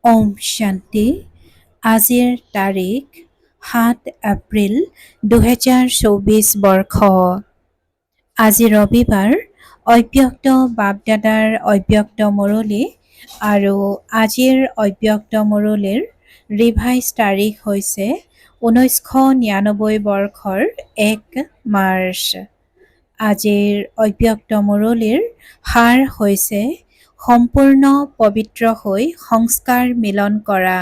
ওম শান্তি। আজিৰ তাৰিখ 7 এপ্ৰিল 2024 বৰ্ষ। আজি ৰবিবাৰ। অব্যক্ত বাপদাদাৰ অব্যক্ত মুৰলী আৰু আজিৰ অব্যক্ত মুৰলীৰ ৰিভাইজ তাৰিখ হৈছে 1999 বৰ্ষৰ 1 মাৰ্চ। আজিৰ অব্যক্ত মুৰলীৰ সাৰ হৈছে সম্পূৰ্ণ পবিত্ৰ হৈ সংস্কাৰ মিলন কৰা,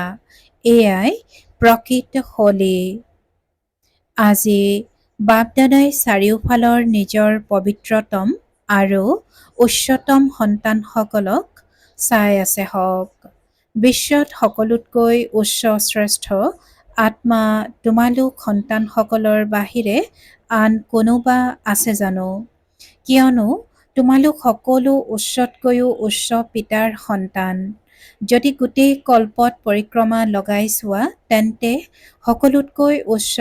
এয়াই প্ৰকৃত হোলী। আজি বাপদাদাই চাৰিওফালৰ নিজৰ পবিত্ৰতম আৰু উচ্চতম সন্তানসকলক চাই আছে হওক। বিশ্বত সকলোতকৈ উচ্চ শ্ৰেষ্ঠ আত্মা তোমালোক সন্তানসকলৰ বাহিৰে আন কোনোবা আছে জানো? কিয়নো তোমালোক সকলো উচ্চতকৈও উচ্চ পিতাৰ সন্তান। যদি গোটেই কল্পত পৰিক্ৰমা লগাই চোৱা তেন্তে সকলোতকৈ উচ্চ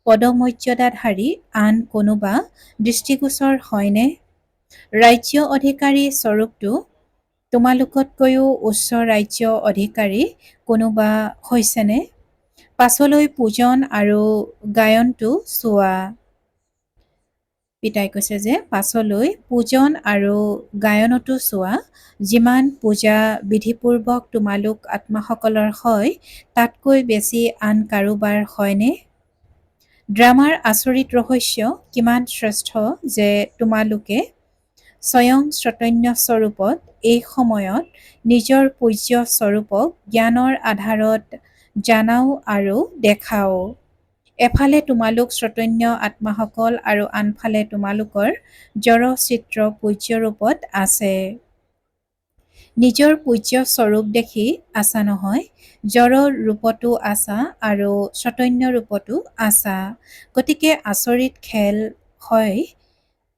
পদমৰ্যাদাধাৰী আন কোনোবা দৃষ্টিগোচৰ হয়নে? ৰাজ্য অধিকাৰী স্বৰূপটো তোমালোকতকৈও উচ্চ ৰাজ্য অধিকাৰী কোনোবা হৈছেনে? পাছলৈ পূজন আৰু গায়নটো চোৱা। পিতাই কৈছে যে পাছলৈ পূজন আৰু গায়নতো চোৱা। যিমান পূজা বিধিপূৰ্বক তোমালোক আত্মাসকলৰ হয় তাতকৈ বেছি আন কাৰোবাৰ হয়নে? ড্ৰামাৰ আচৰিত ৰহস্য কিমান শ্ৰেষ্ঠ যে তোমালোকে স্বয়ং চৈতন্য স্বৰূপত এই সময়ত নিজৰ পূজ্য স্বৰূপক জ্ঞানৰ আধাৰত জানাও আৰু দেখাও। এফালে তোমালোক চৈতন্য আত্মাসকল আৰু আনফালে তোমালোকৰ জড় চিত্ৰ পূজ্য ৰূপত আছে। নিজৰ পূজ্য স্বৰূপ দেখি আছা নহয়? জড় ৰূপতো আছা আৰু চৈতন্য ৰূপতো আছা। গতিকে আচৰিত খেল হয়।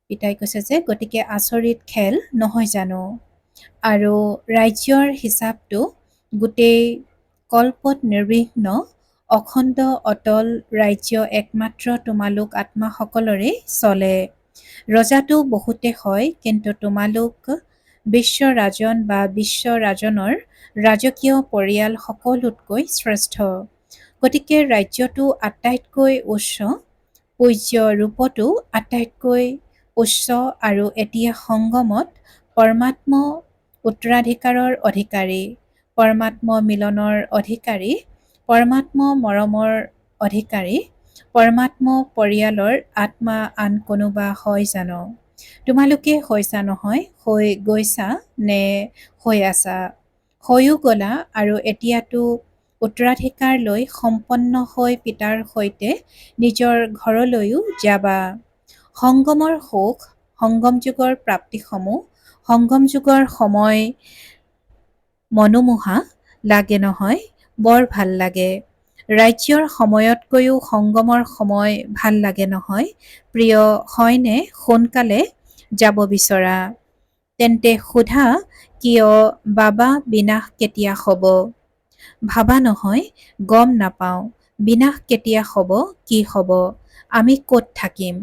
পিতাই কৈছে যে গতিকে আচৰিত খেল নহয় জানো? আৰু ৰাজ্যৰ হিচাপটো গোটেই কল্পত নিৰ্বিঘ্ন অখণ্ড অটল ৰাজ্য একমাত্ৰ তোমালোক আত্মাসকলৰে চলে। ৰজাটো বহুতে হয়, কিন্তু তোমালোক বিশ্ব ৰাজন বা বিশ্ব ৰাজনৰ ৰাজকীয় পৰিয়াল সকলোতকৈ শ্ৰেষ্ঠ। গতিকে ৰাজ্যটো আটাইতকৈ উচ্চ, পূজ্য ৰূপতো আটাইতকৈ উচ্চ আৰু এতিয়া সংগমত পৰমাত্ম উত্তৰাধিকাৰৰ অধিকাৰী, পৰমাত্ম মিলনৰ অধিকাৰী, পৰমাত্ম মৰমৰ অধিকাৰী, পৰমাত্ম পৰিয়ালৰ আত্মা আন কোনোবা হয় জানো? তোমালোকে হৈছা নহয়, হৈ গৈছা নে হৈ আছা? হৈও গলা আৰু এতিয়াতো উত্তৰাধিকাৰ লৈ সম্পন্ন হৈ পিতাৰ সৈতে নিজৰ ঘৰলৈও যাবা। সংগমৰ সুখ, সংগম যুগৰ প্ৰাপ্তিসমূহ, সংগম যুগৰ সময় মনোমোহা লাগে নহয়? বৰ ভাল লাগে। ৰাজ্যৰ সময়তকৈও সংগমৰ সময় ভাল লাগে নহয়? প্ৰিয় হয়নে? সোনকালে যাব বিচৰা? তেন্তে সোধা কিয় বাবা বিনাশ কেতিয়া হ'ব? ভাবা নহয়, গম নাপাওঁ। বিনাশ কেতিয়া হ'ব, কি হ'ব, আমি ক'ত থাকিম?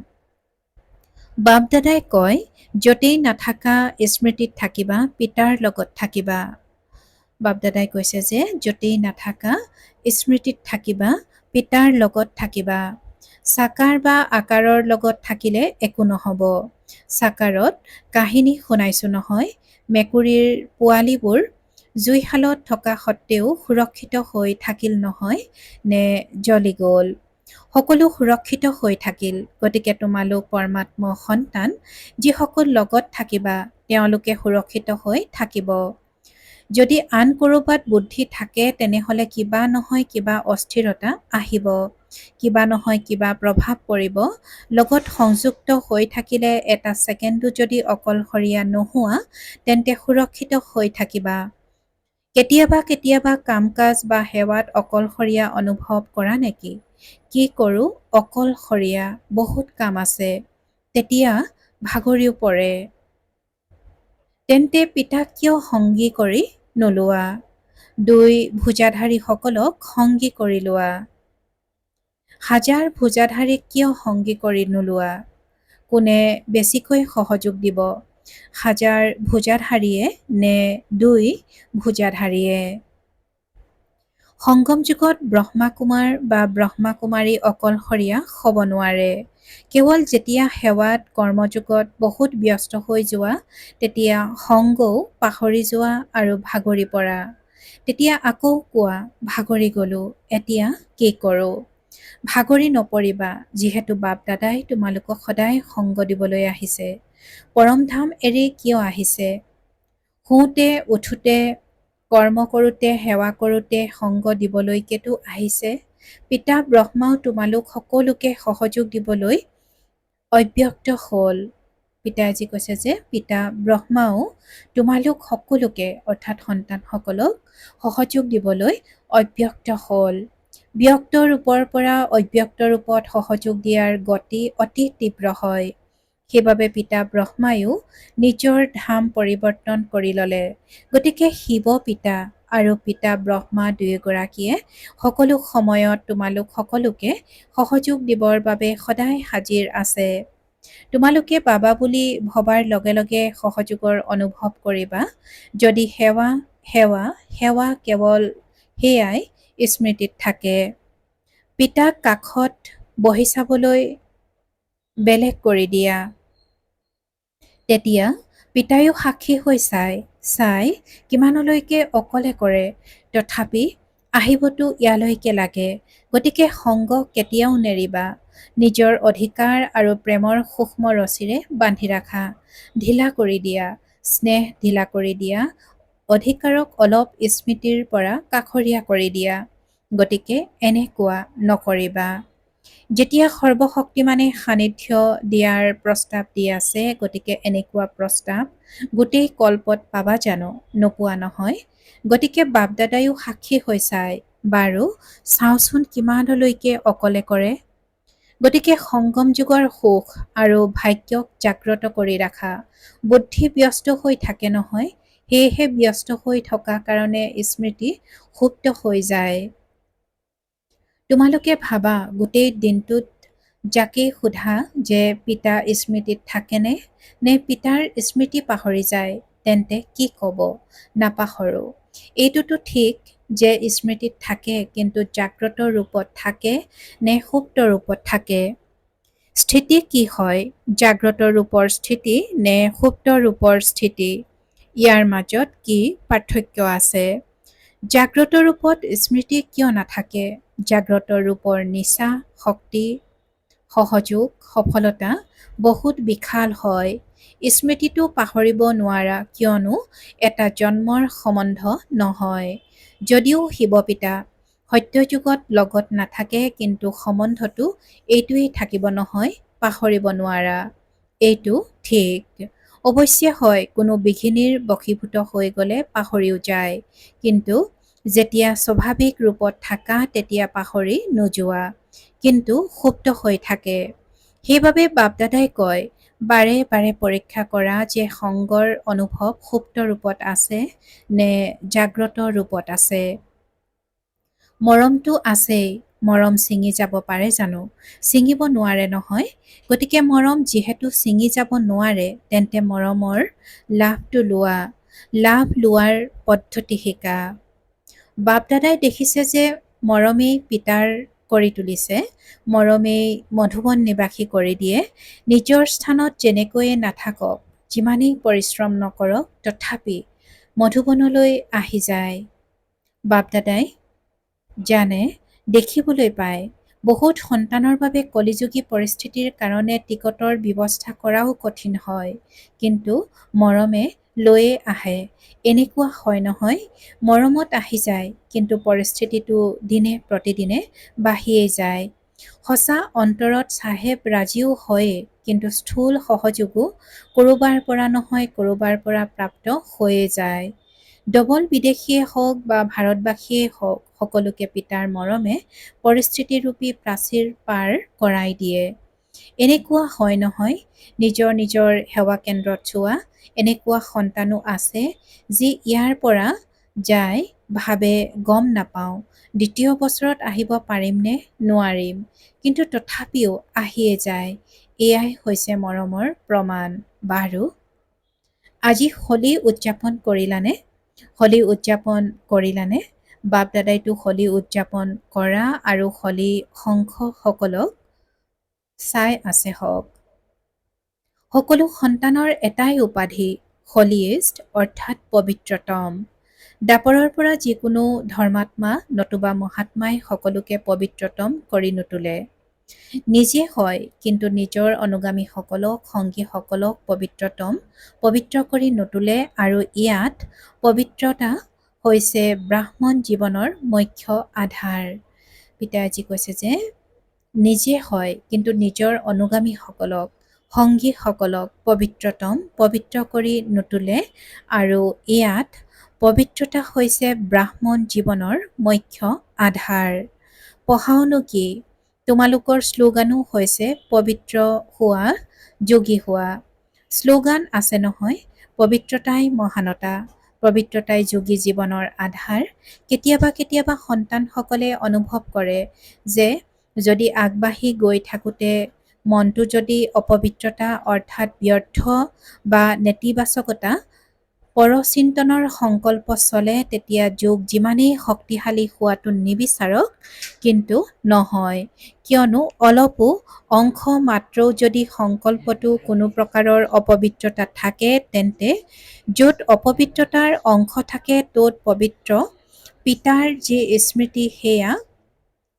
বাপদাদাই কয় য'তেই নাথাকা স্মৃতিত থাকিবা, পিতাৰ লগত থাকিবা। বাপদাদাই কৈছে যে য'তেই নাথাকা স্মৃতিত থাকিবা, পিতাৰ লগত থাকিবা। সাকাৰ বা আকাৰৰ লগত থাকিলে একো নহ'ব। সাকাৰত কাহিনী শুনাইছো নহয়, মেকুৰীৰ পোৱালিবোৰ জুইশালত থকা সত্ত্বেও সুৰক্ষিত হৈ থাকিল নহয় নে জ্বলি গ'ল? সকলো সুৰক্ষিত হৈ থাকিল। গতিকে তোমালোক পৰমাত্ম সন্তান, যিসকল লগত থাকিবা তেওঁলোকে সুৰক্ষিত হৈ থাকিব। যদি আন ক'ৰবাত বুদ্ধি থাকে তেনেহ'লে কিবা নহয় কিবা অস্থিৰতা আহিব, কিবা নহয় কিবা প্ৰভাৱ পৰিব। লগত সংযুক্ত হৈ থাকিলে এটা ছেকেণ্ডো যদি অকলশৰীয়া নোহোৱা তেন্তে সুৰক্ষিত হৈ থাকিবা। কেতিয়াবা কেতিয়াবা কাম-কাজ বা সেৱাত অকলশৰীয়া অনুভৱ কৰা নেকি? কি কৰোঁ, অকলশৰীয়া, বহুত কাম আছে, তেতিয়া ভাগৰিও পৰে। তেন্তে পিতাক কিয় সংগী কৰি নোলোৱা? দুই ভুজাধাৰীসকলক সংগী কৰি লোৱা। হাজাৰ ভুজাধাৰীক কিয় সংগী কৰি নোলোৱা? কোনে বেছিকৈ সহযোগ দিব, হাজাৰ ভুজাধাৰীয়ে নে দুই ভুজাধাৰীয়ে? সংগম যুগত ব্ৰহ্মাকুমাৰ বা ব্ৰহ্মাকুমাৰী অকলশৰীয়া হ'ব নোৱাৰে। কেৱল যেতিয়া সেৱাত কৰ্মযুগত বহুত ব্যস্ত হৈ যোৱা, তেতিয়া সংগও পাহৰি যোৱা আৰু ভাগৰি পৰা। তেতিয়া আকৌ কোৱা, ভাগৰি গলো, এতিয়া কি কৰোঁ? ভাগৰি নপৰিবা, যিহেতু বাপ দাদাই তোমালোকক সদায় সংগ দিবলৈ আহিছে। পৰমধাম এৰি কিয় আহিছে? শুওঁতে উঠোতে কৰ্ম কৰোঁতে সেৱা কৰোঁতে সংগ দিবলৈকেতো আহিছে। পিতা ব্ৰহ্মাও তোমালোক সকলোকে সহযোগ দিবলৈ অব্যক্ত হ'ল। পিতাই আজি কৈছে যে পিতা ব্ৰহ্মাও তোমালোক সকলোকে অৰ্থাৎ সন্তানসকলক সহযোগ দিবলৈ অব্যক্ত হ'ল। ব্যক্ত ৰূপৰ পৰা অব্যক্ত ৰূপত সহযোগ দিয়াৰ গতি অতি তীব্ৰ হয়। সেইবাবে পিতা ব্ৰহ্মায়ো নিজৰ ধাম পৰিৱৰ্তন কৰি ল'লে। গতিকে শিৱ পিতা আৰু পিতা ব্ৰহ্মা দুয়োগৰাকীয়ে সকলো সময়ত তোমালোক সকলোকে সহযোগ দিবৰ বাবে সদায় হাজিৰ আছে। তোমালোকে বাবা বুলি ভবাৰ লগে লগে সহযোগৰ অনুভৱ কৰিবা। যদি সেৱা সেৱা সেৱা কেৱল সেয়াই স্মৃতিত থাকে। পিতাক কাষত বহি চাবলৈ বেলেগ কৰি দিয়া। তেতিয়া পিতায়ো সাক্ষী হৈ চাই কিমানলৈকে অকলে কৰে, তথাপি আহিবতো ইয়ালৈকে লাগে। গতিকে সংগ কেতিয়াও নেৰিবা। নিজৰ অধিকাৰ আৰু প্ৰেমৰ সূক্ষ্ম ৰছীৰে বান্ধি ৰাখা। ঢিলা কৰি দিয়া, স্নেহ ঢিলা কৰি দিয়া, অধিকাৰক অলপ স্মৃতিৰ পৰা কাষৰীয়া কৰি দিয়া। গতিকে এনেকুৱা নকৰিবা। যেতিয়া সৰ্বশক্তিমানে সান্নিধ্য দিয়াৰ প্ৰস্তাৱ দি আছে, গতিকে এনেকুৱা প্ৰস্তাৱ গোটেই কল্পত পাবা জানো? নোপোৱা নহয়। গতিকে বাপদাদায়ো সাক্ষী হৈ বাৰু চাওঁচোন কিমানলৈকে অকলে কৰে। গতিকে সংগম যুগৰ সুখ আৰু ভাগ্যক জাগ্ৰত কৰি ৰাখা। বুদ্ধি ব্যস্ত হৈ থাকে নহয়, সেয়েহে ব্যস্ত হৈ থকা কাৰণে স্মৃতি সুপ্ত হৈ যায়। তোমালোকে ভাবা গোটেই দিনটোত যাকেই সোধা যে পিতা স্মৃতিত থাকেনে, নে পিতাৰ স্মৃতি পাহৰি যায়, তেন্তে কি ক'ব? নাপাহৰো। এইটোতো ঠিক যে স্মৃতিত থাকে, কিন্তু জাগ্ৰত ৰূপত থাকে নে সুপ্ত ৰূপত থাকে? স্থিতি কি হয়? জাগ্ৰত ৰূপৰ স্থিতি নে সুপ্ত ৰূপৰ স্থিতি? ইয়াৰ মাজত কি পাৰ্থক্য আছে? জাগ্ৰত ৰূপত স্মৃতি কিয় নাথাকে? জাগ্ৰত ৰূপৰ নিচা, শক্তি, সহযোগ, সফলতা বহুত বিশাল হয়। স্মৃতিটো পাহৰিব নোৱাৰা, কিয়নো এটা জন্মৰ সম্বন্ধ নহয়। যদিও শিৱপিতা সত্যযুগত লগত নাথাকে, কিন্তু সম্বন্ধটো এইটোৱেই থাকিব নহয়, পাহৰিব নোৱাৰা। এইটো ঠিক। অৱশ্যে হয়, কোনো বিঘিনিৰ বশীভূত হৈ গ'লে পাহৰিও যায়, কিন্তু যেতিয়া স্বাভাৱিক ৰূপত থাকা তেতিয়া পাহৰি নোযোৱা, কিন্তু সুপ্ত হৈ থাকে। সেইবাবে বাপদাদাই কয়, বাৰে বাৰে পৰীক্ষা কৰা যে সংগৰ অনুভৱ সুপ্ত ৰূপত আছে নে জাগ্ৰত ৰূপত আছে। মৰমটো আছেই, মৰম ছিঙি যাব পাৰে জানো? ছিঙিব নোৱাৰে নহয়। গতিকে মৰম যিহেতু ছিঙি যাব নোৱাৰে, তেন্তে মৰমৰ লাভটো লোৱা, লাভ লোৱাৰ পদ্ধতি শিকা। বাপদাদাই দেখিছে যে মৰমেই পিতাৰ কৰি তুলিছে, মৰমেই মধুবন নিবাসী কৰি দিয়ে। নিজৰ স্থানত যেনেকৈয়ে নাথাকক, যিমানেই পৰিশ্ৰম নকৰক, তথাপি মধুবনলৈ আহি যায়। বাপদাদাই জানে, দেখিবলৈ পায়, বহুত সন্তানৰ বাবে কলিযুগী পৰিস্থিতিৰ কাৰণে টিকটৰ ব্যৱস্থা কৰাও কঠিন হয়, কিন্তু মৰমে লৈয়ে আহে। এনেকুৱা হয় নহয়, মৰমত আহি যায়, কিন্তু পৰিস্থিতিটো দিনে প্ৰতিদিনে বাঢ়িয়েই যায়। সঁচা অন্তৰত চাহেব ৰাজিও হয়েই, কিন্তু স্থূল সহযোগো ক'ৰবাৰ পৰা নহয় ক'ৰবাৰ পৰা প্ৰাপ্ত হৈয়ে যায়। ডবল বিদেশীয়ে হওক বা ভাৰতবাসীয়ে হওক, সকলোকে পিতাৰ মৰমে পৰিস্থিতিৰূপী প্ৰাচীৰ পাৰ কৰাই দিয়ে। এনেকুৱা হয় নহয়, নিজৰ নিজৰ সেৱা কেন্দ্ৰত চোৱা, এনেকুৱা সন্তানো আছে যি ইয়াৰ পৰা যায়, ভাবে গম নাপাওঁ, দ্বিতীয় বছৰত আহিব পাৰিমনে নোৱাৰিম, কিন্তু তথাপিও আহিয়ে যায়। এয়াই হৈছে মৰমৰ প্ৰমাণ। বাৰু আজি হোলী উদযাপন কৰিলানে? হোলী উদযাপন কৰিলানে? বাপ দাদাইতো হোলী উদযাপন কৰা আৰু হোলী সংঘসকলক চাই আছে হওক। সকলো সন্তানৰ এটাই উপাধি হলিয়েষ্ট অৰ্থাৎ পবিত্ৰতম। দাপৰৰ পৰা যিকোনো ধৰ্মাত্মা নতুবা মহাত্মাই সকলোকে পবিত্ৰতম কৰি নুতুলে। নিজে হয় কিন্তু নিজৰ অনুগামীসকলক সংগীসকলক পবিত্ৰ কৰি নুতুলে আৰু ইয়াত পবিত্ৰতা হৈছে ব্ৰাহ্মণ জীৱনৰ মুখ্য আধাৰ। পিতাজী কৈছে যে নিজে হয় কিন্তু নিজৰ অনুগামীসকলক সংগীসকলক পবিত্ৰ কৰি নুতুলে আৰু ইয়াত পবিত্ৰতা হৈছে ব্ৰাহ্মণ জীৱনৰ মুখ্য আধাৰ। পঢ়াওনো কি? তোমালোকৰ শ্লোগানো হৈছে পবিত্ৰ হোৱা, যোগী হোৱা। শ্লোগান আছে নহয়, পবিত্ৰতাই মহানতা, পবিত্ৰতাই যোগী জীৱনৰ আধাৰ। কেতিয়াবা সন্তানসকলে অনুভৱ কৰে যে যদি আগবাঢ়ি গৈ থাকোঁতে মনটো যদি অপবিত্ৰতা অৰ্থাৎ ব্যৰ্থ বা নেতিবাচকতা পৰচিন্তনৰ সংকল্প চলে তেতিয়া যোগ যিমানেই শক্তিশালী হোৱাটো নিবিচাৰক কিন্তু নহয়, কিয়নো অলপো অংশ মাত্ৰও যদি সংকল্পটো কোনো প্ৰকাৰৰ অপবিত্ৰতা থাকে তেন্তে য'ত অপবিত্ৰতাৰ অংশ থাকে ত'ত পবিত্ৰ পিতাৰ যি স্মৃতি সেয়া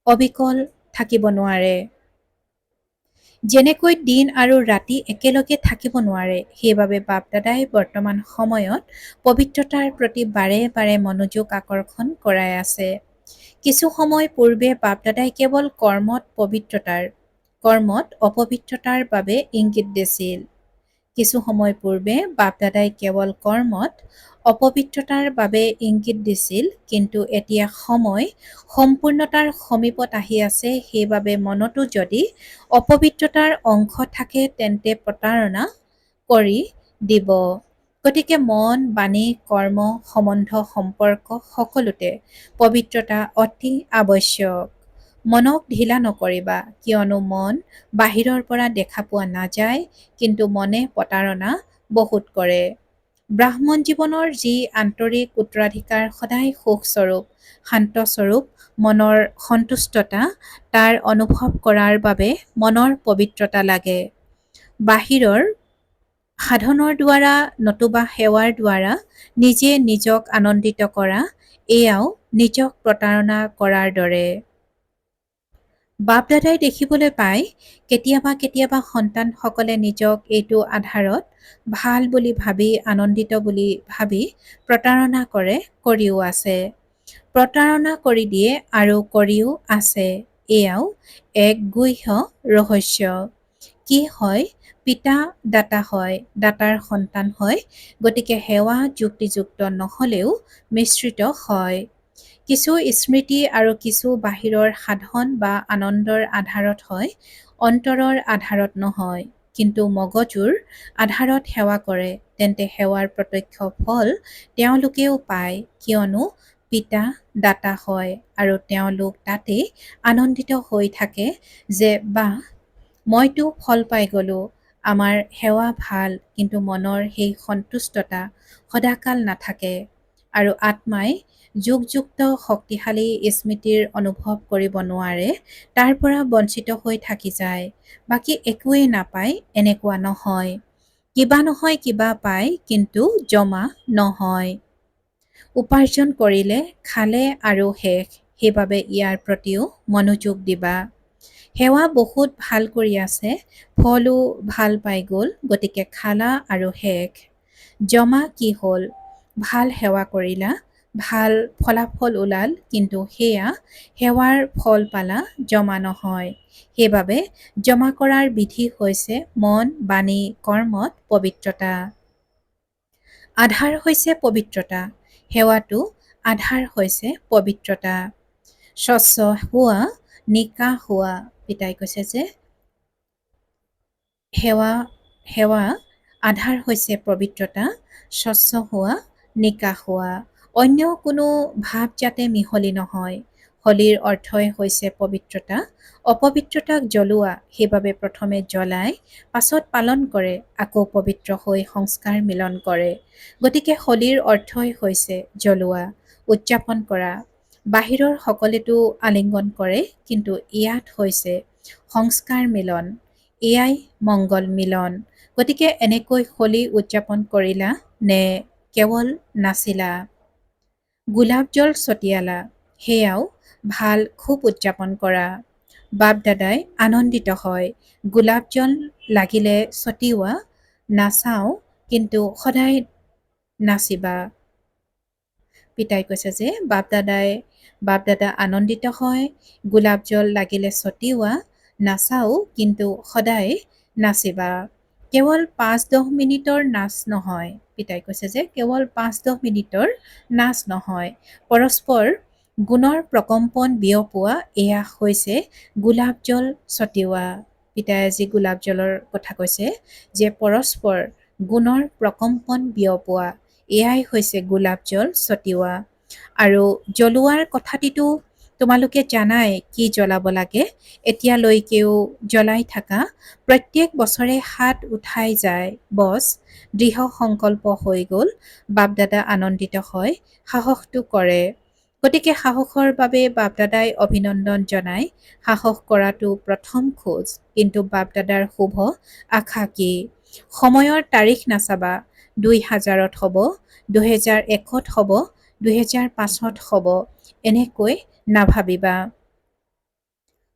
অবিকল থাকিব নোৱাৰে। যেনেকৈ দিন আৰু ৰাতি একেলগে থাকিব নোৱাৰে, সেইবাবে বাপ দাদাই বৰ্তমান সময়ত পবিত্ৰতাৰ প্ৰতি বাৰে বাৰে মনোযোগ আকৰ্ষণ কৰাই আছে। কিছু সময় পূৰ্বে বাপ দাদাই কেৱল কৰ্মত অপবিত্ৰতাৰ বাবে ইংগিত দিছিল। কিছু সময় পূৰ্বে বাপ দাদাই কেৱল কৰ্মত অপবিত্ৰতাৰ বাবে ইংগিত দিছিল, কিন্তু এতিয়া সময় সম্পূৰ্ণতাৰ সমীপত আহি আছে। সেইবাবে মনতো যদি অপবিত্ৰতাৰ অংশ থাকে তেন্তে প্ৰতাৰণা কৰি দিব। গতিকে মন, বাণী, কৰ্ম, সম্বন্ধ, সম্পৰ্ক সকলোতে পবিত্ৰতা অতি আৱশ্যক। মনক ঢিলা নকৰিবা, কিয়নো মন বাহিৰৰ পৰা দেখা পোৱা নাযায়, কিন্তু মনে প্ৰতাৰণা বহুত কৰে। ব্ৰাহ্মণ জীৱনৰ যি আন্তৰিক উত্তৰাধিকাৰ সদায় সুখস্বৰূপ, শান্তস্বৰূপ মনৰ সন্তুষ্টতা, তাৰ অনুভৱ কৰাৰ বাবে মনৰ পবিত্ৰতা লাগে। বাহিৰৰ সাধনৰ দ্বাৰা নতুবা সেৱাৰ দ্বাৰা নিজে নিজক আনন্দিত কৰা, এয়াও নিজক প্ৰতাৰণা কৰাৰ দৰে। বাপ দাদাই দেখিবলৈ পায় কেতিয়াবা সন্তানসকলে নিজক এইটো আধাৰত ভাল বুলি ভাবি, আনন্দিত বুলি ভাবি প্ৰতাৰণা কৰে, কৰিও আছে। প্ৰতাৰণা কৰি দিয়ে আৰু কৰিও আছে। এয়াও এক গুহ্য ৰহস্য। কি হয়? পিতা দাতা হয়, দাতাৰ সন্তান হয়, গতিকে সেৱা যুক্তিযুক্ত নহলেও মিশ্ৰিত হয়। কিছু স্মৃতি আৰু কিছু বাহিৰৰ সাধন বা আনন্দৰ আধাৰত হয়, অন্তৰৰ আধাৰত নহয়। কিন্তু মগজুৰ আধাৰত সেৱা কৰে, তেন্তে সেৱাৰ প্ৰত্যক্ষ ফল তেওঁলোকেও পায়, কিয়নো পিতা দাতা হয় আৰু তেওঁলোক তাতেই আনন্দিত হৈ থাকে যে বাহ, মইতো ফল পাই গলো, আমাৰ সেৱা ভাল, কিন্তু মনৰ সেই সন্তুষ্টতা সদাকাল নাথাকে আৰু আত্মাই যুগযুক্ত শক্তিশালী স্মৃতিৰ অনুভৱ কৰিব নোৱাৰে, তাৰ পৰা বঞ্চিত হৈ থাকি যায়। বাকী একোৱেই নাপায় এনেকুৱা নহয়, কিবা নহয় কিবা পায়, কিন্তু জমা নহয়। উপাৰ্জন কৰিলে, খালে আৰু শেষ। সেইবাবে ইয়াৰ প্ৰতিও মনোযোগ দিবা। সেৱা বহুত ভাল কৰি আছে, ফলো ভাল পাই গ'ল, গতিকে খালা আৰু শেষ। জমা কি হ'ল? ভাল সেৱা কৰিলা, ভাল ফলাফল ওলাল, কিন্তু সেয়া সেৱাৰ ফল পালা, জমা নহয়। সেইবাবে জমা কৰাৰ বিধি হৈছে মন, বাণী, কৰ্মত পবিত্ৰতা। আধাৰ হৈছে পবিত্ৰতা, সেৱাটো আধাৰ হৈছে পবিত্ৰতা। স্বচ্ছ হোৱা, নিকা হোৱা। পিতাই কৈছে যে সেৱা আধাৰ হৈছে পবিত্ৰতা, স্বচ্ছ হোৱা, নিকা হোৱা। অন্য কোনো ভাৱ যাতে মিহলি নহয়। হোলীৰ অৰ্থই হৈছে পবিত্ৰতা, অপবিত্ৰতাক জ্বলোৱা। সেইবাবে প্ৰথমে জ্বলাই, পাছত পালন কৰে, আকৌ পবিত্ৰ হৈ সংস্কাৰ মিলন কৰে। গতিকে হোলীৰ অৰ্থই হৈছে জ্বলোৱা, উদযাপন কৰা। বাহিৰৰ সকলেতো আলিংগন কৰে, কিন্তু ইয়াত হৈছে সংস্কাৰ মিলন, এয়াই মংগল মিলন। গতিকে এনেকৈ হোলী উদযাপন কৰিলা নে কেৱল নাচিলা? গোলাপ জল ছটিয়ালা, সেয়াও ভাল, খুব উদযাপন কৰা। বাপ দাদাই আনন্দিত হয়। গোলাপ জল লাগিলে ছটিওৱা, নাচাও, কিন্তু সদায় নাচিবা। পিতাই কৈছে যে বাপ দাদা আনন্দিত হয়, গোলাপ জল লাগিলে ছটিওৱা, নাচাও, কিন্তু সদায় নাচিবা। কেৱল 5-10 মিনিটৰ নাচ নহয়। পিতাই কৈছে যে কেৱল 5-10 মিনিটৰ নাচ নহয়, পৰস্পৰ গুণৰ প্ৰকম্পন বিয়পোৱা, এয়া হৈছে গোলাপ জল ছটিওৱা। পিতাই আজি গোলাপ জলৰ কথা কৈছে যে পৰস্পৰ গুণৰ প্ৰকম্পন বিয়পোৱা, এয়াই হৈছে গোলাপ জল ছটিওৱা। আৰু জ্বলোৱাৰ কথাটিতো তোমালোকে জানাই কি জ্বলাব লাগে। এতিয়ালৈকেও জ্বলাই থাকা, প্ৰত্যেক বছৰে হাত উঠাই যায়, বছ দৃঢ় সংকল্প হৈ গ'ল। বাপ দাদা আনন্দিত হয়, সাহসটো কৰে। গতিকে সাহসৰ বাবে বাপ দাদাই অভিনন্দন জনায়। সাহস কৰাটো প্ৰথম খোজ, কিন্তু বাপ দাদাৰ শুভ আশা কি? সময়ৰ তাৰিখ নাচাবা, 2000ত হ'ব, 2001ত হ'ব, 2005ত হ'ব, এনেকৈ নাভাবিবা।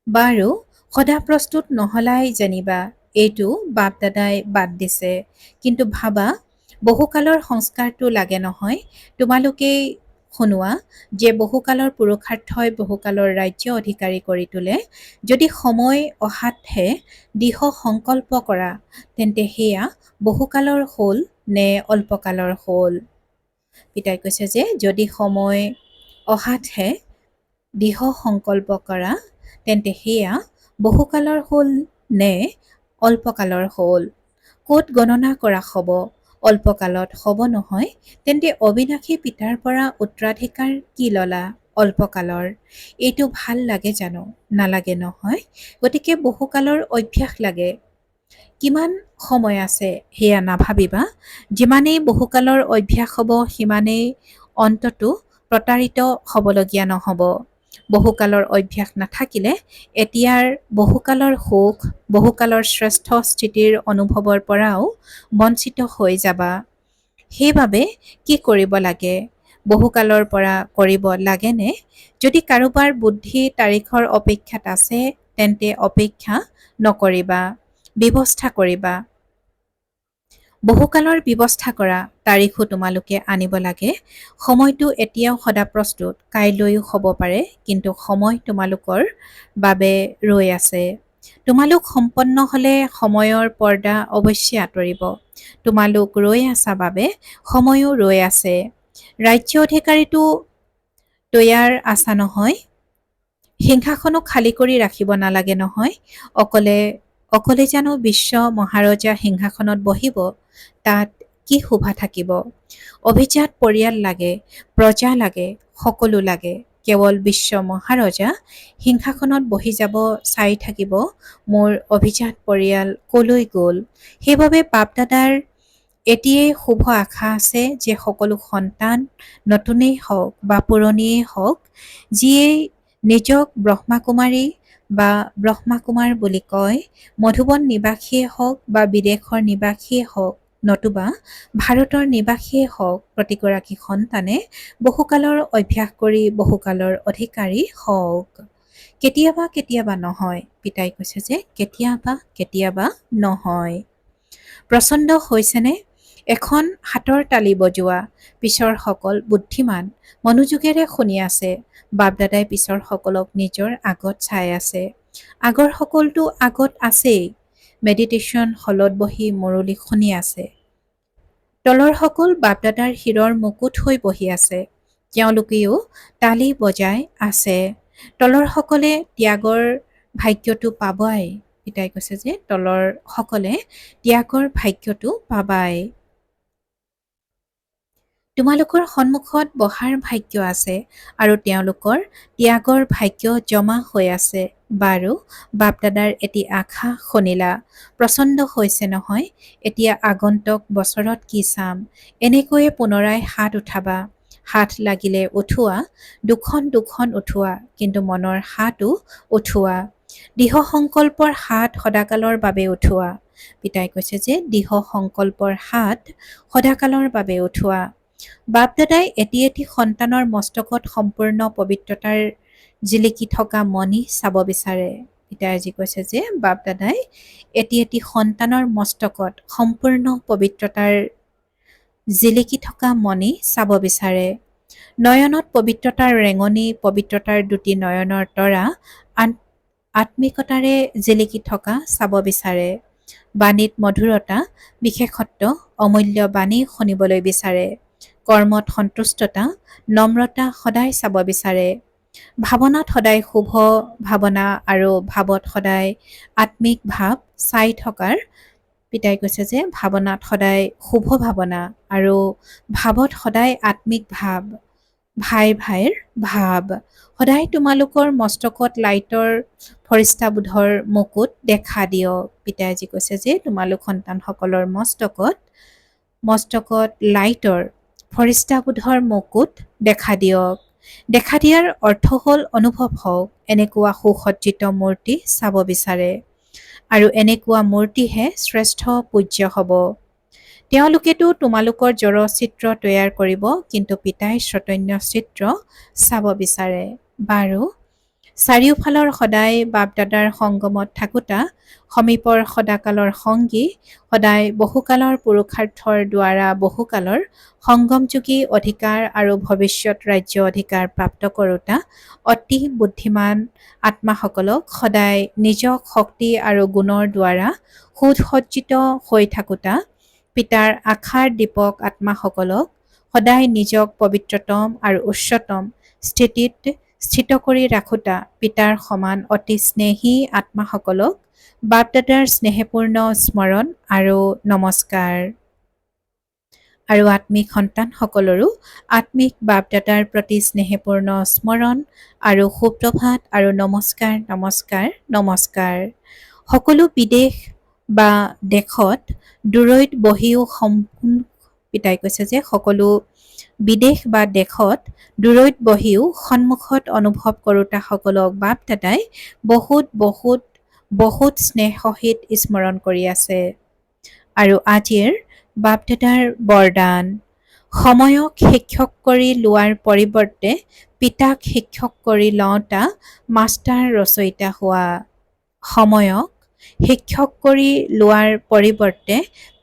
বাৰু সদা প্ৰস্তুত নহলাই যেনিবা, এইটো বাপ দাদাই বাদ দিছে, কিন্তু ভাবা বহুকালৰ সংস্কাৰটো লাগে নহয়। তোমালোকেই শুনোৱা যে বহুকালৰ পুৰুষাৰ্থই বহুকালৰ ৰাজ্য অধিকাৰী কৰি তোলে। যদি সময় অহাতহে দৃঢ় সংকল্প কৰা, তেন্তে সেয়া বহুকালৰ হ'ল নে অল্পকালৰ হ'ল? পিতাই কৈছে যে যদি সময় অহাতহে দৃঢ় সংকল্প কৰা, তেন্তে সেয়া বহুকালৰ হ'ল নে অল্পকালৰ হ'ল? ক'ত গণনা কৰা হ'ব? অল্পকালত হ'ব নহয়, তেন্তে অবিনাশী পিতাৰ পৰা উত্তৰাধিকাৰ কি ললা? অল্পকালৰ। এইটো ভাল লাগে জানো? নালাগে নহয়। গতিকে বহুকালৰ অভ্যাস লাগে। কিমান সময় আছে সেয়া নাভাবিবা। যিমানেই বহুকালৰ অভ্যাস হ'ব, সিমানেই অন্ততো প্ৰতাৰিত হ'বলগীয়া নহ'ব। বহুকালৰ অভ্যাস নাথাকিলে এতিয়াৰ বহুকালৰ সুখ, বহুকালৰ শ্ৰেষ্ঠ স্থিতিৰ অনুভৱৰ পৰাও বঞ্চিত হৈ যাবা। সেইবাবে কি কৰিব লাগে? বহুকালৰ পৰা কৰিব লাগেনে? যদি কাৰোবাৰ বুদ্ধি তাৰিখৰ অপেক্ষাত আছে, তেন্তে অপেক্ষা নকৰিবা, ব্যৱস্থা কৰিবা। বহুকালৰ ব্যৱস্থা কৰা, তাৰিখো তোমালোকে আনিব লাগে। সময়টো এতিয়াও সদা প্ৰস্তুত, কাইলৈও হ'ব পাৰে, কিন্তু সময় তোমালোকৰ বাবে ৰৈ আছে। তোমালোক সম্পন্ন হ'লে সময়ৰ পৰ্দা অৱশ্যে আঁতৰিব। তোমালোক ৰৈ আছা বাবে সময়ো ৰৈ আছে। ৰাজ্য অধিকাৰীটো তৈয়াৰ আছা নহয়? সিংহাসনো খালী কৰি ৰাখিব নালাগে নহয়। অকলে জানো বিশ্ব মহাৰজা সিংহাসনত বহিব? তাত কি শোভা থাকিব? অভিজাত পৰিয়াল লাগে, প্ৰজা লাগে, সকলো লাগে। কেৱল বিশ্ব মহাৰজা সিংহাসনত বহি যাব, চাই থাকিব মোৰ অভিজাত পৰিয়াল কলৈ গ'ল। সেইবাবে বাপ দাদাৰ এতিয়াই শুভ আশা আছে যে সকলো সন্তান, নতুনেই হওক বা পুৰণিয়েই হওক, যিয়েই নিজক ব্ৰহ্মাকুমাৰী বা ব্ৰহ্মাকুমাৰ বুলি কয়, মধুবন নিবাসীয়ে হওক বা বিদেশৰ নিবাসীয়ে হওক, নতুবা ভাৰতৰ নিবাসীয়ে হওক, প্ৰতিগৰাকী সন্তানে বহুকালৰ অভ্যাস কৰি বহুকালৰ অধিকাৰী হওক। কেতিয়াবা কেতিয়াবা নহয়। পিতাই কৈছে যে কেতিয়াবা নহয়। প্ৰচণ্ড হৈছেনে? এখন হাতৰ তালি বজোৱা। পিছৰ সকল বুদ্ধিমান মনোযোগেৰে শুনি আছে। বাপ দাদাই পিছৰ সকলক নিজৰ আগত চাই আছে। আগৰ সকলটো আগত আছেই, মেডিটেশ্যন হলত বহি মুৰলি শুনি আছে। তলৰ সকল বাপ দাদাৰ শিৰৰ মুকুট হৈ বহি আছে। তেওঁলোকেও তালি বজাই আছে। তলৰ সকলে ত্যাগৰ ভাগ্যটো পাবাই। পিতাই কৈছে যে তলৰ সকলে ত্যাগৰ ভাগ্যটো পাবাই। তোমালোকৰ সন্মুখত বহাৰ ভাগ্য আছে আৰু তেওঁলোকৰ ত্যাগৰ ভাগ্য জমা হৈ আছে। বাৰু বাপ দাদাৰ এটি আশা শুনিলা, প্ৰচণ্ড হৈছে নহয়। এতিয়া আগন্তুক বছৰত কি চাম? এনেকৈয়ে পুনৰাই হাত উঠাবা। হাত লাগিলে উঠোৱা, দুখন দুখন উঠোৱা, কিন্তু মনৰ হাতো উঠোৱা। দৃঢ় সংকল্পৰ হাত সদাকালৰ বাবে উঠোৱা। পিতাই কৈছে যে দৃঢ় সংকল্পৰ হাত সদাকালৰ বাবে উঠোৱা। বাপ দাদাই এটি এটি সন্তানৰ মস্তকত সম্পূৰ্ণ পবিত্ৰতাৰ জিলিকি থকা মণি চাব বিচাৰে। পিতাই আজি কৈছে যে বাপ দাদাই এটি এটি সন্তানৰ মস্তকত সম্পূৰ্ণ পবিত্ৰতাৰ জিলিকি থকা মণি চাব বিচাৰে। নয়নত পবিত্ৰতাৰ ৰেঙনি, পবিত্ৰতাৰ দুটি নয়নৰ তৰা আত্মিকতাৰে জিলিকি থকা চাব বিচাৰে। বাণীত মধুৰতা, বিশেষত্ব, অমূল্য বাণী শুনিবলৈ বিচাৰে। কৰ্মত সন্তুষ্টতা, নম্ৰতা সদায় চাব বিচাৰে। ভাৱনাত সদায় শুভ ভাৱনা আৰু ভাৱত সদায় আত্মিক ভাৱ চাই থকাৰ। পিতাই কৈছে যে ভাৱনাত সদায় শুভ ভাৱনা আৰু ভাৱত সদায় আত্মিক ভাৱ, ভাই ভাইৰ ভাৱ। সদায় তোমালোকৰ মস্তকত লাইটৰ ফৰিস্তাবোধৰ মুকুট দেখা দিয়ক। পিতাই আজি কৈছে যে তোমালোক সন্তানসকলৰ মস্তকত লাইটৰ ফৰিস্তাবোধৰ মুকুট দেখা দিয়ক। দেখা দিয়াৰ অৰ্থ হ'ল অনুভৱ হওক। এনেকুৱা সুসজ্জিত মূৰ্তি চাব বিচাৰে আৰু এনেকুৱা মূৰ্তিহে শ্ৰেষ্ঠ পূজ্য হ'ব। তেওঁলোকেতো তোমালোকৰ জড় চিত্ৰ তৈয়াৰ কৰিব, কিন্তু পিতাই চৈতন্য চিত্ৰ চাব বিচাৰে। বাৰু, চাৰিওফালৰ সদায় বাপদাদাৰ সংগমত থাকোঁতা, সমীপৰ সদাকালৰ সংগী, সদায় বহুকালৰ পুৰুষাৰ্থৰ দ্বাৰা বহুকালৰ সংগমযোগী অধিকাৰ আৰু ভৱিষ্যত ৰাজ্য অধিকাৰ প্ৰাপ্ত কৰোঁতা অতি বুদ্ধিমান আত্মাসকলক, সদায় নিজক শক্তি আৰু গুণৰ দ্বাৰা সুসজ্জিত হৈ থাকোঁতা পিতাৰ আশাৰ দীপক আত্মাসকলক, সদায় নিজক পবিত্ৰতম আৰু উচ্চতম স্থিতিত স্থিত কৰি ৰাখোঁতা পিতাৰ সমান অতি স্নেহী আত্মাসকলক বাপদাদাৰ স্নেহপূৰ্ণ স্মৰণ আৰু নমস্কাৰ। আৰু আত্মিক সন্তানসকলৰো আত্মিক বাপদাদাৰ প্ৰতি স্নেহপূৰ্ণ স্মৰণ আৰু সুপ্ৰভাত আৰু নমস্কাৰ নমস্কাৰ নমস্কাৰ। সকলো বিদেশ বা দেশত দূৰৈত বহিও পিতাই কৈছে যে সকলো বিদেশ বা দেশত দূৰৈত বহিও সন্মুখত অনুভৱ কৰোঁতাসকলক বাপ দাদাই বহুত বহুত বহুত স্নেহ সহিত স্মৰণ কৰি আছে। আৰু আজিৰ বাপ দাদাৰ বৰদান, সময়ক শিক্ষক কৰি লোৱাৰ পৰিৱৰ্তে পিতাক শিক্ষক কৰি লওঁতা মাষ্টাৰ ৰচয়িতা হোৱা। সময়ক শিক্ষক কৰি লোৱাৰ পৰিৱৰ্তে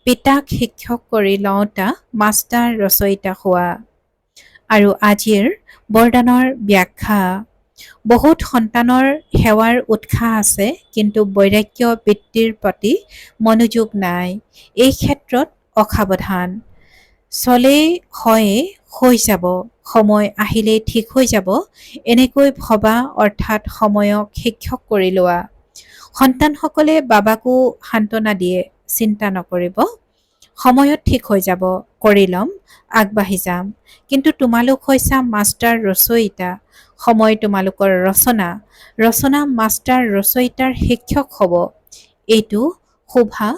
পিতাক শিক্ষক কৰি লওঁতা মাষ্টাৰ ৰচয়িতা হোৱা। আৰু আজিৰ বৰদানৰ ব্যাখ্যা, বহুত সন্তানৰ সেৱাৰ উৎসাহ আছে, কিন্তু বৈৰাগ্য বৃত্তিৰ প্ৰতি মনোযোগ নাই। এই ক্ষেত্ৰত অসাৱধান। চলেই হয়ে হৈ যাব, সময় আহিলেই ঠিক হৈ যাব, এনেকৈ ভবা অৰ্থাৎ সময়ক শিক্ষক কৰি লোৱা। সন্তানসকলে বাবাকো সান্তনা দিয়ে, চিন্তা নকৰিব, সময়ত ঠিক হৈ যাব, কৰি ল'ম, আগবাঢ়ি যাম। কিন্তু তোমালোক হৈছা মাষ্টাৰ ৰচয়িতা, সময় তোমালোকৰ ৰচনা, ৰচনা মাষ্টাৰ ৰচয়িতাৰ শিক্ষক হ'ব। এইটো শোভা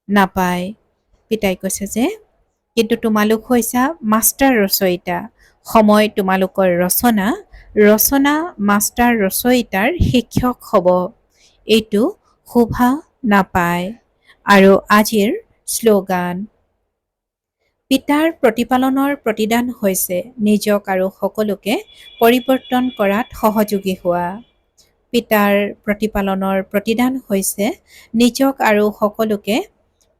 নাপায়। পিতাই কৈছে যে কিন্তু তোমালোক হৈছা মাষ্টাৰ ৰচয়িতা, সময় তোমালোকৰ ৰচনা, ৰচনা মাষ্টাৰ ৰচয়িতাৰ শিক্ষক হ'ব। এইটো শোভা নাপায়। আৰু আজিৰ শ্লোগান, পিতাৰ প্ৰতিপালনৰ প্ৰতিদান হৈছে নিজক আৰু সকলোকে পৰিৱৰ্তন কৰাত সহযোগী হোৱা। পিতাৰ প্ৰতিপালনৰ প্ৰতিদান হৈছে নিজক আৰু সকলোকে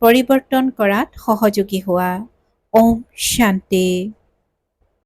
পৰিৱৰ্তন কৰাত সহযোগী হোৱা। ওম শান্তি।